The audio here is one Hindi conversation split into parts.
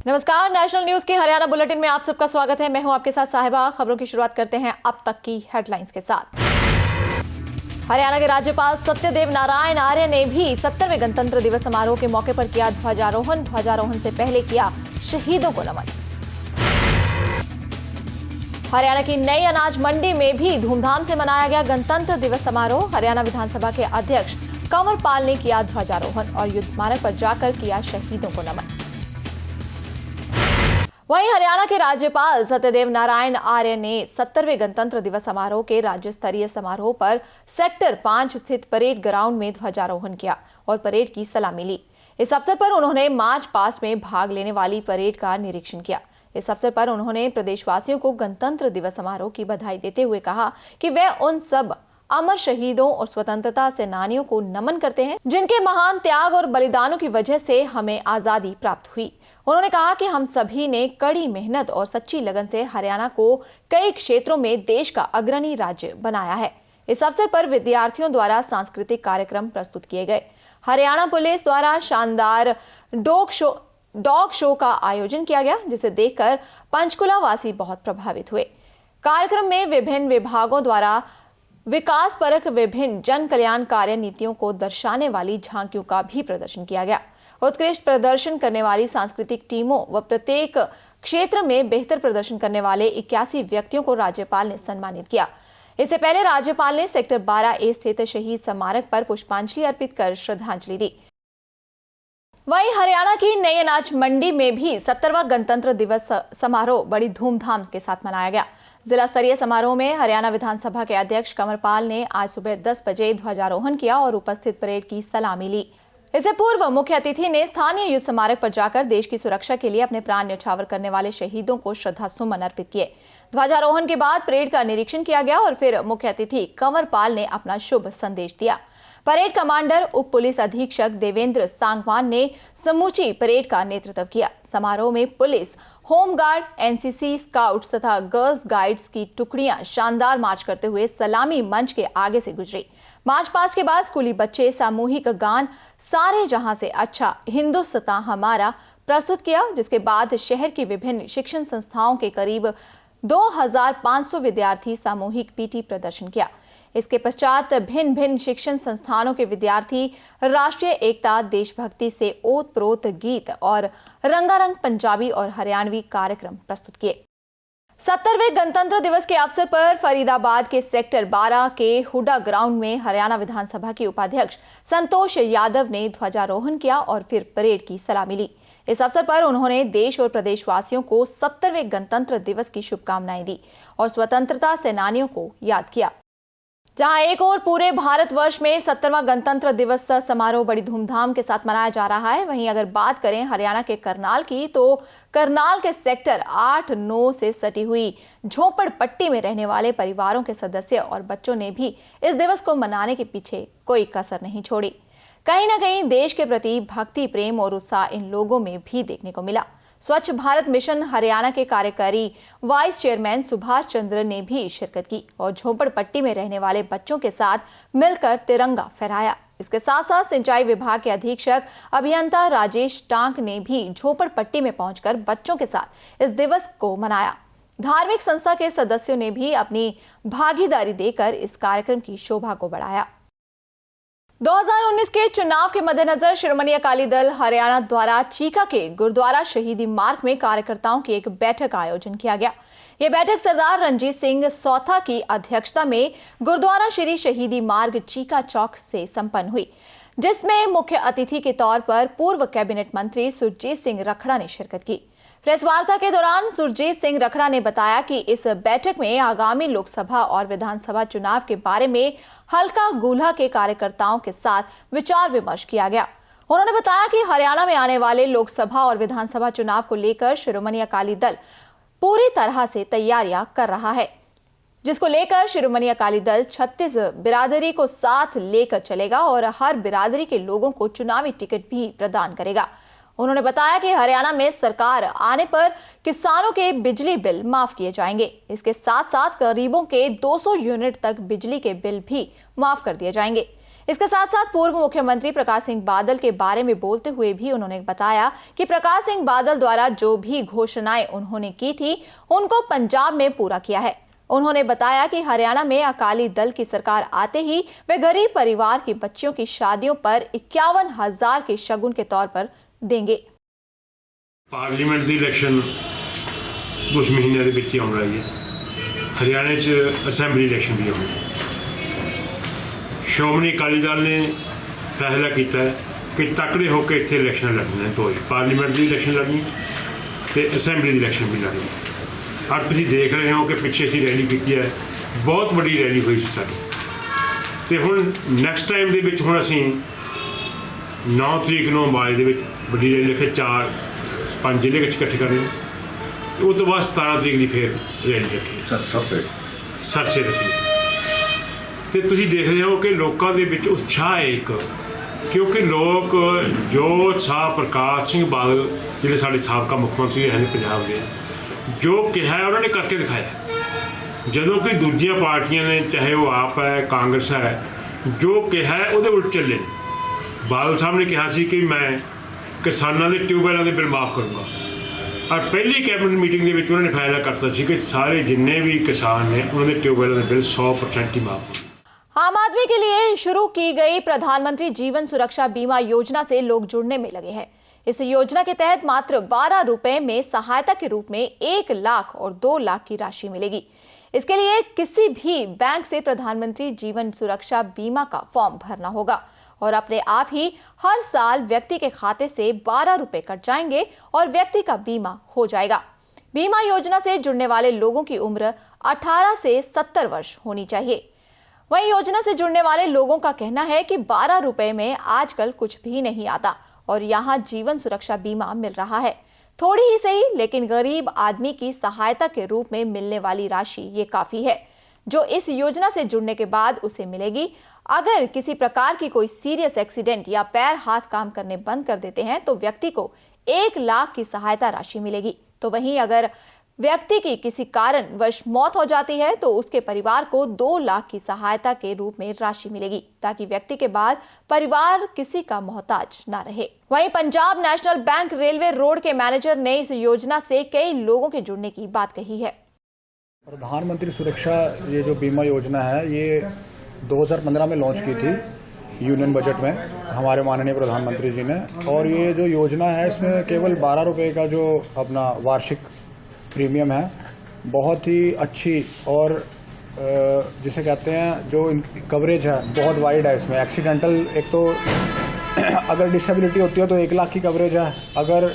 नमस्कार, नेशनल न्यूज के हरियाणा बुलेटिन में आप सबका स्वागत है। मैं हूं आपके साथ साहिबा। खबरों की शुरुआत करते हैं अब तक की हेडलाइंस के साथ। हरियाणा के राज्यपाल सत्यदेव नारायण आर्य ने भी 70वें गणतंत्र दिवस समारोह के मौके पर किया ध्वजारोहण। ध्वजारोहण से पहले किया शहीदों को नमन। हरियाणा की नई अनाज मंडी में भी धूमधाम से मनाया गया गणतंत्र दिवस समारोह। हरियाणा विधानसभा के अध्यक्ष कंवर पाल ने किया ध्वजारोहण और युद्ध स्मारक पर जाकर किया शहीदों को नमन। वहीं हरियाणा के राज्यपाल सत्यदेव नारायण आर्य ने 70वें गणतंत्र दिवस समारोह के राज्य स्तरीय समारोह पर सेक्टर 5 स्थित परेड ग्राउंड में ध्वजारोहण किया और परेड की सलामी ली। इस अवसर पर उन्होंने मार्च पास्ट में भाग लेने वाली परेड का निरीक्षण किया। इस अवसर पर उन्होंने प्रदेशवासियों को गणतंत्र दिवस समारोह की बधाई देते हुए कहा कि वे उन सब अमर शहीदों और स्वतंत्रता सेनानियों को नमन करते हैं जिनके महान त्याग और बलिदानों की वजह से हमें आजादी प्राप्त हुई। उन्होंने कहा कि हम सभी ने कड़ी मेहनत और सच्ची लगन से हरियाणा को कई क्षेत्रों में देश का अग्रणी राज्य बनाया है। इस अवसर पर विद्यार्थियों द्वारा सांस्कृतिक कार्यक्रम प्रस्तुत किए गए। हरियाणा पुलिस द्वारा शानदार डॉग शो का आयोजन किया गया, जिसे देखकर पंचकुला वासी बहुत प्रभावित हुए। कार्यक्रम में विभिन्न विभागों द्वारा विकास परक विभिन्न जन कल्याण कार्य नीतियों को दर्शाने वाली झांकियों का भी प्रदर्शन किया गया। उत्कृष्ट प्रदर्शन करने वाली सांस्कृतिक टीमों व प्रत्येक क्षेत्र में बेहतर प्रदर्शन करने वाले 81 व्यक्तियों को राज्यपाल ने सम्मानित किया। इससे पहले राज्यपाल ने सेक्टर 12A स्थित शहीद स्मारक पर पुष्पांजलि अर्पित कर श्रद्धांजलि दी। वहीं हरियाणा की नई अनाज मंडी में भी 70वां गणतंत्र दिवस समारोह बड़ी धूमधाम के साथ मनाया गया। जिला स्तरीय समारोह में हरियाणा विधानसभा के अध्यक्ष कंवर पाल ने आज सुबह 10 बजे ध्वजारोहण किया और उपस्थित परेड की सलामी ली। इससे पूर्व मुख्य अतिथि ने स्थानीय युद्ध स्मारक पर जाकर देश की सुरक्षा के लिए अपने प्राण न्यौछावर करने वाले शहीदों को श्रद्धा सुमन अर्पित किए। ध्वजारोहण के बाद परेड का निरीक्षण किया गया और फिर मुख्य अतिथि कंवर पाल ने अपना शुभ संदेश दिया। परेड कमांडर उप पुलिस अधीक्षक देवेंद्र सांगवान ने समूची परेड का नेतृत्व किया। समारोह में पुलिस, होमगार्ड, एनसीसी, स्काउट्स तथा गर्ल्स गाइड्स की टुकड़ियां शानदार मार्च करते हुए सलामी मंच के आगे से गुजरी। मार्च पास्ट के बाद स्कूली बच्चे सामूहिक गान सारे जहां से अच्छा हिंदुस्तान हमारा प्रस्तुत किया, जिसके बाद शहर की विभिन्न शिक्षण संस्थाओं के करीब 2500 विद्यार्थी सामूहिक पीटी प्रदर्शन किया। इसके पश्चात भिन्न भिन्न शिक्षण संस्थानों के विद्यार्थी राष्ट्रीय एकता, देशभक्ति से ओत-प्रोत गीत और रंगारंग पंजाबी और हरियाणवी कार्यक्रम प्रस्तुत किए। 70वें गणतंत्र दिवस के अवसर पर फरीदाबाद के सेक्टर 12 के हुडा ग्राउंड में हरियाणा विधानसभा के उपाध्यक्ष संतोष यादव ने ध्वजारोहण किया और फिर परेड की सलामी ली। इस अवसर पर उन्होंने देश और प्रदेशवासियों को 70वें गणतंत्र दिवस की शुभकामनाएं दी और स्वतंत्रता सेनानियों को याद किया। जहां एक और पूरे भारतवर्ष में 70वां गणतंत्र दिवस समारोह बड़ी धूमधाम के साथ मनाया जा रहा है, वहीं अगर बात करें हरियाणा के करनाल की, तो करनाल के सेक्टर 8-9 से सटी हुई झोपड़पट्टी में रहने वाले परिवारों के सदस्य और बच्चों ने भी इस दिवस को मनाने के पीछे कोई कसर नहीं छोड़ी। कहीं ना कहीं देश के प्रति भक्ति, प्रेम और उत्साह इन लोगों में भी देखने को मिला। स्वच्छ भारत मिशन हरियाणा के कार्यकारी वाइस चेयरमैन सुभाष चंद्र ने भी शिरकत की और झोपड़पट्टी में रहने वाले बच्चों के साथ मिलकर तिरंगा फहराया। इसके साथ साथ सिंचाई विभाग के अधीक्षक अभियंता राजेश टांक ने भी झोपड़पट्टी में पहुंचकर बच्चों के साथ इस दिवस को मनाया। धार्मिक संस्था के सदस्यों ने भी अपनी भागीदारी देकर इस कार्यक्रम की शोभा को बढ़ाया। 2019 के चुनाव के मद्देनजर शिरोमणि अकाली दल हरियाणा द्वारा चीका के गुरुद्वारा शहीदी मार्ग में कार्यकर्ताओं की एक बैठक का आयोजन किया गया। यह बैठक सरदार रणजीत सिंह सौथा की अध्यक्षता में गुरुद्वारा श्री शहीदी मार्ग चीका चौक से संपन्न हुई, जिसमें मुख्य अतिथि के तौर पर पूर्व कैबिनेट मंत्री सुरजीत सिंह रखड़ा ने शिरकत की। प्रेस वार्ता के दौरान सुरजीत सिंह रखड़ा ने बताया कि इस बैठक में आगामी लोकसभा और विधानसभा चुनाव के बारे में हल्का गूल्हा के कार्यकर्ताओं के साथ विचार विमर्श किया गया। उन्होंने बताया कि हरियाणा में आने वाले लोकसभा और विधानसभा चुनाव को लेकर शिरोमणि अकाली दल पूरी तरह से तैयारियां कर रहा है, जिसको लेकर शिरोमणि अकाली दल 36 बिरादरी को साथ लेकर चलेगा और हर बिरादरी के लोगों को चुनावी टिकट भी प्रदान करेगा। उन्होंने बताया कि हरियाणा में सरकार आने पर किसानों के बिजली बिल माफ किए जाएंगे। इसके साथ साथ गरीबों के 200 यूनिट तक बिजली के बिल भी माफ कर दिए जाएंगे। इसके साथ साथ पूर्व मुख्यमंत्री प्रकाश सिंह बादल के बारे में बोलते हुए भी उन्होंने बताया कि प्रकाश सिंह बादल द्वारा जो भी घोषणाएं उन्होंने की थी उनको पंजाब में पूरा किया है। उन्होंने बताया कि हरियाणा में अकाली दल की सरकार आते ही वे गरीब परिवार की बच्चियों की शादियों पर 51,000 के शगुन के तौर पर देंगे। पार्लीमेंट की इलेक्शन कुछ महीने के बीच आने वाली है। हरियाणा च असैंबली इलेक्शन भी होगी। श्रोमणी अकाली दल ने फैसला किया है कि तकड़े होकर इतने इलेक्शन लड़ने, दो ही पार्लीमेंट की इलेक्शन लड़नी तो असैंबली की इलेक्शन भी लड़नी। और तुम देख रहे हो कि पिछे असी रैली की है, बहुत बड़ी रैली हुई साड़ी। तो हुण नैक्सट टाइम के हुण असी 9 तरीक को अंबाले के बड़ी रैली रखे, 4-5 जिले इकट्ठे करने, तो उस तो बाद 17 तरीक की फिर रैली रखी सरसे रखी। तो तुम देख रहे हो कि लोगों के उत्साह है एक, क्योंकि लोग जो शाह प्रकाश सिंह बादल जिहड़े साडे साबका मुख्यमंत्री हैं पंजाब के, जो कहा है उन्होंने करके दिखाया। जदों कि दूजियां पार्टियां ने, चाहे वो आप है कांग्रेस है, जो कहा है वो उल्ट चले। बादल साहब ने कहा कि मैं किसानों के ट्यूबवैलों के बिल माफ़ करूँगा, और पहली कैबिनेट मीटिंग के विच उन्होंने फैसला करता सी कि सारे जिन्ने भी किसान ने उन्होंने ट्यूबवैलों के बिल 100% ही माफ़। आम आदमी के लिए शुरू की गई प्रधानमंत्री जीवन सुरक्षा बीमा योजना से लोग जुड़ने में लगे हैं। इस योजना के तहत मात्र 12 रुपए में सहायता के रूप में 1 लाख और 2 लाख की राशि मिलेगी। इसके लिए किसी भी बैंक से प्रधानमंत्री जीवन सुरक्षा बीमा का फॉर्म भरना होगा और अपने आप ही हर साल व्यक्ति के खाते से 12 रुपए कट जाएंगे और व्यक्ति का बीमा हो जाएगा। बीमा योजना से जुड़ने वाले लोगों की उम्र 18 से 70 वर्ष होनी चाहिए। वहीं योजना से जुड़ने वाले लोगों का कहना है कि 12 रुपए में आजकल कुछ भी नहीं आता और यहाँ जीवन सुरक्षा बीमा मिल रहा है। थोड़ी ही सही, लेकिन गरीब आदमी की सहायता के रूप में मिलने वाली राशि ये काफी है, जो इस योजना से जुड़ने के बाद उसे मिलेगी। अगर किसी प्रकार की कोई सीरियस एक्सीडेंट या पैर हाथ काम करने बंद कर देते हैं तो व्यक्ति को 1 लाख की सहायता राशि मिलेगी। तो वहीं अगर व्यक्ति की किसी कारणवश मौत हो जाती है तो उसके परिवार को 2 लाख की सहायता के रूप में राशि मिलेगी, ताकि व्यक्ति के बाद परिवार किसी का मोहताज ना रहे। वहीं Punjab national bank railway road के मैनेजर ने इस योजना से कई लोगों के जुड़ने की बात कही है। प्रधानमंत्री सुरक्षा ये जो बीमा योजना है, ये 2015 में लॉन्च की थी यूनियन बजट में हमारे माननीय प्रधानमंत्री जी ने। और ये जो योजना है इसमें केवल 12 रुपये का जो अपना वार्षिक प्रीमियम है, बहुत ही अच्छी और जिसे कहते हैं जो कवरेज है बहुत वाइड है इसमें। एक्सीडेंटल एक तो अगर डिसेबिलिटी होती है तो 1 लाख की कवरेज है। अगर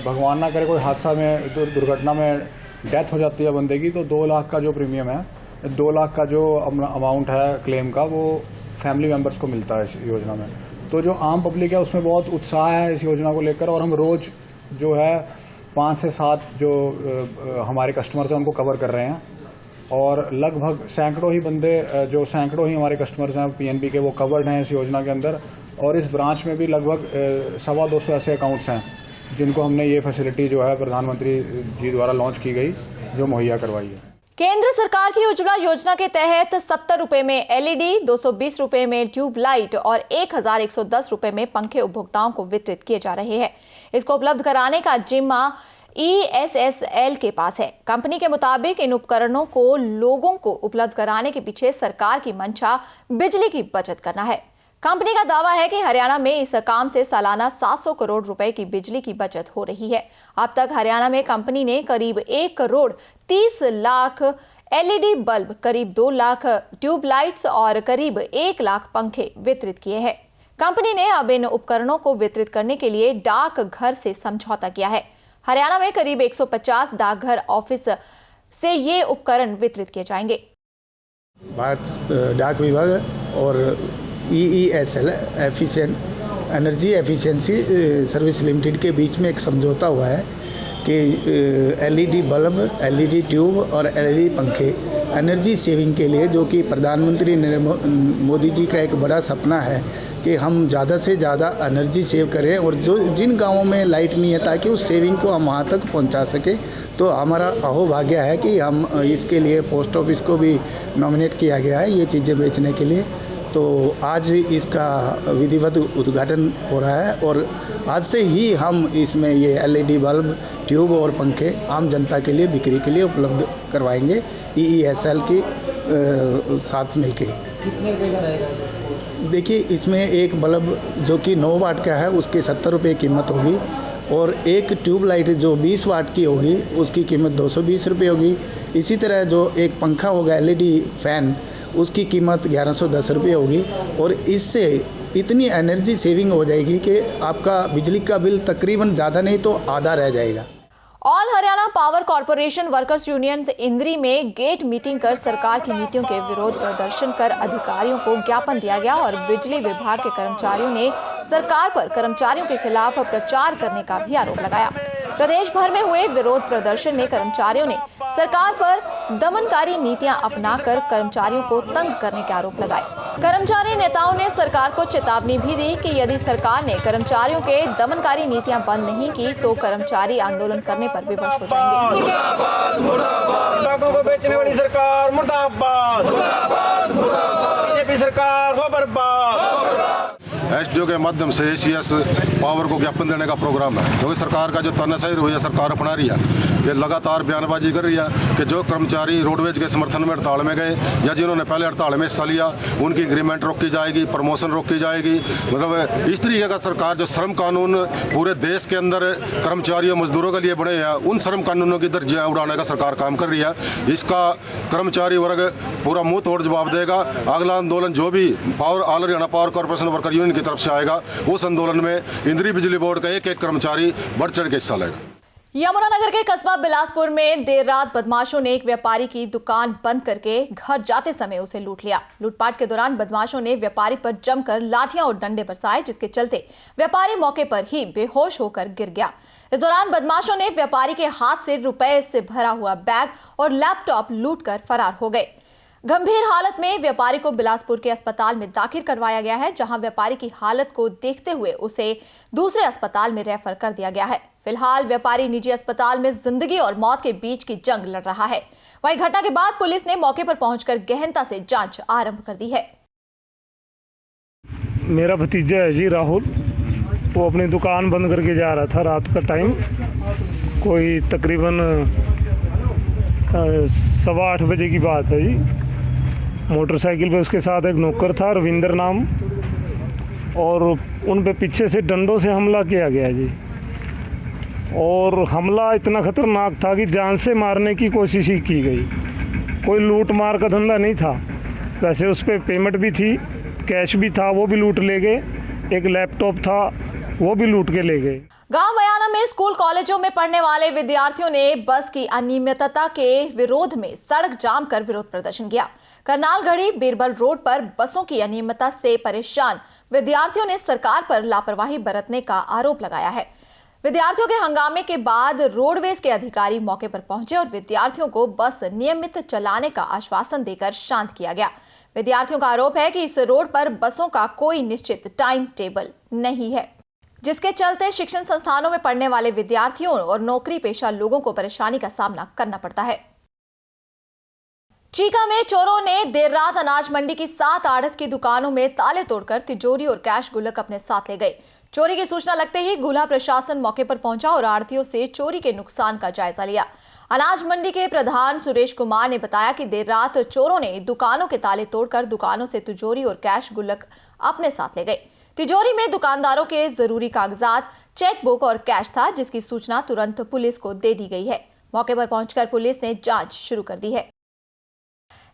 भगवान ना करे कोई हादसा में दुर्घटना में डेथ हो जाती है बंदे की तो 2 लाख का जो प्रीमियम है, 2 लाख का जो अमाउंट है क्लेम का, वो फैमिली मेम्बर्स को मिलता है इस योजना में। तो जो आम पब्लिक है उसमें बहुत उत्साह है इस योजना को लेकर और हम रोज़ जो है 5 से 7 जो हमारे कस्टमर्स हैं उनको कवर कर रहे हैं और लगभग सैकड़ों ही हमारे कस्टमर्स हैं पीएनबी के, वो कवर्ड हैं इस योजना के अंदर। और इस ब्रांच में भी लगभग 225 ऐसे अकाउंट्स हैं जिनको हमने ये फैसिलिटी जो है प्रधानमंत्री जी द्वारा लॉन्च की गई जो मुहैया करवाई है। केंद्र सरकार की उज्ज्वला योजना के तहत 70 रुपए में एलईडी, 220 रुपए में ट्यूबलाइट और 1110 रुपए में पंखे उपभोक्ताओं को वितरित किए जा रहे हैं। इसको उपलब्ध कराने का जिम्मा ESSL के पास है। कंपनी के मुताबिक इन उपकरणों को लोगों को उपलब्ध कराने के पीछे सरकार की मंशा बिजली की बचत करना है। कंपनी का दावा है कि हरियाणा में इस काम से सालाना 700 करोड़ रुपए की बिजली की बचत हो रही है। अब तक हरियाणा में कंपनी ने करीब 1 करोड़ 30 लाख एलईडी बल्ब, करीब 2 लाख ट्यूबलाइट्स और करीब 1 लाख पंखे वितरित किए हैं। कंपनी ने अब इन उपकरणों को वितरित करने के लिए डाकघर से समझौता किया है। हरियाणा में करीब 150 डाकघर ऑफिस से ये उपकरण वितरित किए जाएंगे। भारत डाक विभाग और EESL energy efficiency service limited के बीच में एक समझौता हुआ है कि एलईडी बल्ब, एलईडी ट्यूब और एलईडी पंखे एनर्जी सेविंग के लिए, जो कि प्रधानमंत्री नरेंद्र मोदी जी का एक बड़ा सपना है कि हम ज़्यादा से ज़्यादा एनर्जी सेव करें और जो जिन गांवों में लाइट नहीं है ताकि उस सेविंग को हम वहाँ तक पहुँचा सकें। तो हमारा अहोभाग्य है कि हम इसके लिए पोस्ट ऑफिस को भी नॉमिनेट किया गया है ये चीज़ें बेचने के लिए। तो आज इसका विधिवत उद्घाटन हो रहा है और आज से ही हम इसमें ये LED बल्ब, ट्यूब और पंखे आम जनता के लिए बिक्री के लिए उपलब्ध करवाएंगे EESL की साथ मिलके। कितने रुपए का रहेगा? देखिए, इसमें एक बल्ब जो कि 9 वाट का है उसकी 70 रुपये कीमत होगी और एक ट्यूब लाइट जो 20 वाट की होगी उसकी कीमत 220 रुपये होगी। इसी तरह जो एक पंखा होगा LED फैन, उसकी कीमत 1110 रुपये होगी और इससे इतनी एनर्जी सेविंग हो जाएगी कि आपका बिजली का बिल तकरीबन ज़्यादा नहीं तो आधा रह जाएगा। All Haryana power corporation workers union इंद्री में गेट मीटिंग कर सरकार की नीतियों के विरोध प्रदर्शन कर अधिकारियों को ज्ञापन दिया गया और बिजली विभाग के कर्मचारियों ने सरकार पर कर्मचारियों के खिलाफ प्रचार करने का भी आरोप लगाया। प्रदेश भर में हुए विरोध प्रदर्शन में कर्मचारियों ने सरकार पर दमनकारी नीतियां अपनाकर कर्मचारियों को तंग करने के आरोप लगाए। कर्मचारी नेताओं ने सरकार को चेतावनी भी दी कि यदि सरकार ने कर्मचारियों के दमनकारी नीतियां बंद नहीं की तो कर्मचारी आंदोलन करने पर विवश हो जाएंगे। ट्रकों को बेचने वाली सरकार मुर्दाबाद, बीजेपी सरकार हो बर्बाद। SDO के माध्यम से ACS पावर को ज्ञापन देने का प्रोग्राम है, क्योंकि सरकार का जो तानाशाही रवैया सरकार अपना रही है, ये लगातार बयानबाजी कर रही है कि जो कर्मचारी रोडवेज के समर्थन में हड़ताल में गए या जिन्होंने पहले हड़ताल में हिस्सा लिया उनकी इंक्रीमेंट रोकी जाएगी, प्रमोशन रोकी जाएगी। मतलब इस तरीके का सरकार जो श्रम कानून पूरे देश के अंदर कर्मचारियों मजदूरों के लिए बने हैं उन श्रम कानूनों की दर्जियाँ उड़ाने का सरकार काम कर रही है। इसका कर्मचारी वर्ग पूरा मुंह तोड़ जवाब देगा। अगला आंदोलन जो भी all Haryana power corporation worker union की तरफ से आएगा उस आंदोलन में इंद्री बिजली बोर्ड का एक कर्मचारी बढ़ चढ़ के हिस्सा लेगा। यमुनानगर के कस्बा बिलासपुर में देर रात बदमाशों ने एक व्यापारी की दुकान बंद करके घर जाते समय उसे लूट लिया। लूटपाट के दौरान बदमाशों ने व्यापारी पर जमकर लाठियां और डंडे बरसाए, जिसके चलते व्यापारी मौके पर ही बेहोश होकर गिर गया। इस दौरान बदमाशों ने व्यापारी के हाथ से रुपए से भरा हुआ बैग और लैपटॉप लूटकर फरार हो गए। गंभीर हालत में व्यापारी को बिलासपुर के अस्पताल में दाखिल करवाया गया है, जहां व्यापारी की हालत को देखते हुए उसे दूसरे अस्पताल में रेफर कर दिया गया है। फिलहाल व्यापारी निजी अस्पताल में जिंदगी और मौत के बीच की जंग लड़ रहा है। वहीं घटना के बाद पुलिस ने मौके पर पहुंचकर गहनता से जांच आरंभ कर दी है। मेरा भतीजा है जी राहुल, वो अपनी दुकान बंद करके जा रहा था रात का टाइम, कोई तकरीबन 7:15 बजे की बात है जी। मोटरसाइकिल पे उसके साथ एक नौकर था रविंदर नाम, और उन पे पीछे से डंडों से हमला किया गया जी। और हमला इतना ख़तरनाक था कि जान से मारने की कोशिश ही की गई। कोई लूट मार का धंधा नहीं था। वैसे उस पर पेमेंट भी थी, कैश भी था, वो भी लूट ले गए। एक लैपटॉप था, वो भी लूट के ले गए। गांव बयाना में स्कूल कॉलेजों में पढ़ने वाले विद्यार्थियों ने बस की अनियमितता के विरोध में सड़क जाम कर विरोध प्रदर्शन किया। करनालगढ़ी बीरबल रोड पर बसों की अनियमितता से परेशान विद्यार्थियों ने सरकार पर लापरवाही बरतने का आरोप लगाया है। विद्यार्थियों के हंगामे के बाद रोडवेज के अधिकारी मौके पर पहुंचे और विद्यार्थियों को बस नियमित चलाने का आश्वासन देकर शांत किया गया। विद्यार्थियों का आरोप है कि इस रोड पर बसों का कोई निश्चित टाइम टेबल नहीं है, जिसके चलते शिक्षण संस्थानों में पढ़ने वाले विद्यार्थियों और नौकरी पेशा लोगों को परेशानी का सामना करना पड़ता है। चीका में चोरों ने देर रात अनाज मंडी की 7 आढ़त की दुकानों में ताले तोड़कर तिजोरी और कैश गुल्लक अपने साथ ले गए। चोरी की सूचना लगते ही गुला प्रशासन मौके पर पहुंचा और आढ़तियों से चोरी के नुकसान का जायजा लिया। अनाज मंडी के प्रधान सुरेश कुमार ने बताया कि देर रात चोरों ने दुकानों के ताले तोड़कर दुकानों से तिजोरी और कैश गुल्लक अपने साथ ले गए। तिजोरी में दुकानदारों के जरूरी कागजात, चेकबुक और कैश था, जिसकी सूचना तुरंत पुलिस को दे दी गई है। मौके पर पहुंचकर पुलिस ने जांच शुरू कर दी है।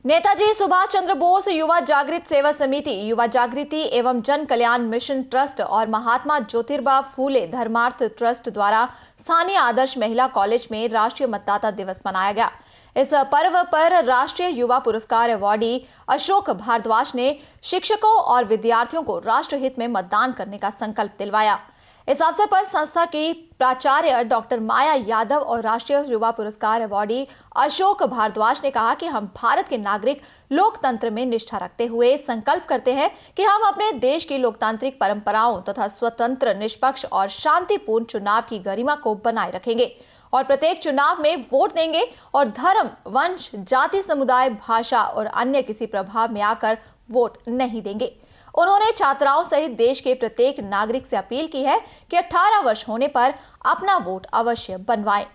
नेताजी सुभाष चंद्र बोस युवा जागृत सेवा समिति, युवा जागृति एवं जन कल्याण मिशन ट्रस्ट और महात्मा ज्योतिबा फूले धर्मार्थ ट्रस्ट द्वारा स्थानीय आदर्श महिला कॉलेज में राष्ट्रीय मतदाता दिवस मनाया गया। इस पर्व पर राष्ट्रीय युवा पुरस्कार अवॉर्डी अशोक भारद्वाज ने शिक्षकों और विद्यार्थियों को राष्ट्रहित में मतदान करने का संकल्प दिलवाया। इस अवसर पर संस्था की प्राचार्य डॉक्टर माया यादव और राष्ट्रीय युवा पुरस्कार अवॉर्डी अशोक भारद्वाज ने कहा कि हम भारत के नागरिक लोकतंत्र में निष्ठा रखते हुए संकल्प करते हैं कि हम अपने देश की लोकतांत्रिक परंपराओं तथा स्वतंत्र, निष्पक्ष और शांतिपूर्ण चुनाव की गरिमा को बनाए रखेंगे और प्रत्येक चुनाव में वोट देंगे और धर्म, वंश, जाति, समुदाय, भाषा और अन्य किसी प्रभाव में आकर वोट नहीं देंगे। उन्होंने छात्राओं सहित देश के प्रत्येक नागरिक से अपील की है कि 18 वर्ष होने पर अपना वोट अवश्य बनवाएं।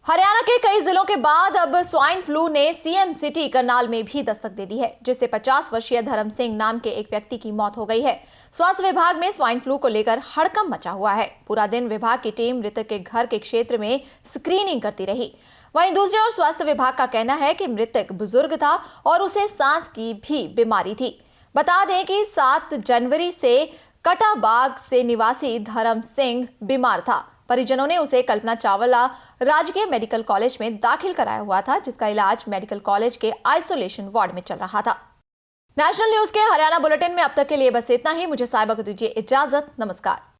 हरियाणा के कई जिलों के बाद अब स्वाइन फ्लू ने सीएम सिटी करनाल में भी दस्तक दे दी है, जिससे 50 वर्षीय धर्म सिंह नाम के एक व्यक्ति की मौत हो गई है। स्वास्थ्य विभाग में स्वाइन फ्लू को लेकर हड़कंप मचा हुआ है। पूरा दिन विभाग की टीम मृतक के घर के क्षेत्र में स्क्रीनिंग करती रही। वहीं दूसरी ओर स्वास्थ्य विभाग का कहना है कि मृतक बुजुर्ग था और उसे सांस की भी बीमारी थी। बता दें कि 7 जनवरी से कटाबाग से निवासी धर्म सिंह बीमार था। परिजनों ने उसे कल्पना चावला राजकीय मेडिकल कॉलेज में दाखिल कराया हुआ था, जिसका इलाज मेडिकल कॉलेज के आइसोलेशन वार्ड में चल रहा था। नेशनल न्यूज के हरियाणा बुलेटिन में अब तक के लिए बस इतना ही। मुझे साहिबा को दीजिए इजाजत। नमस्कार।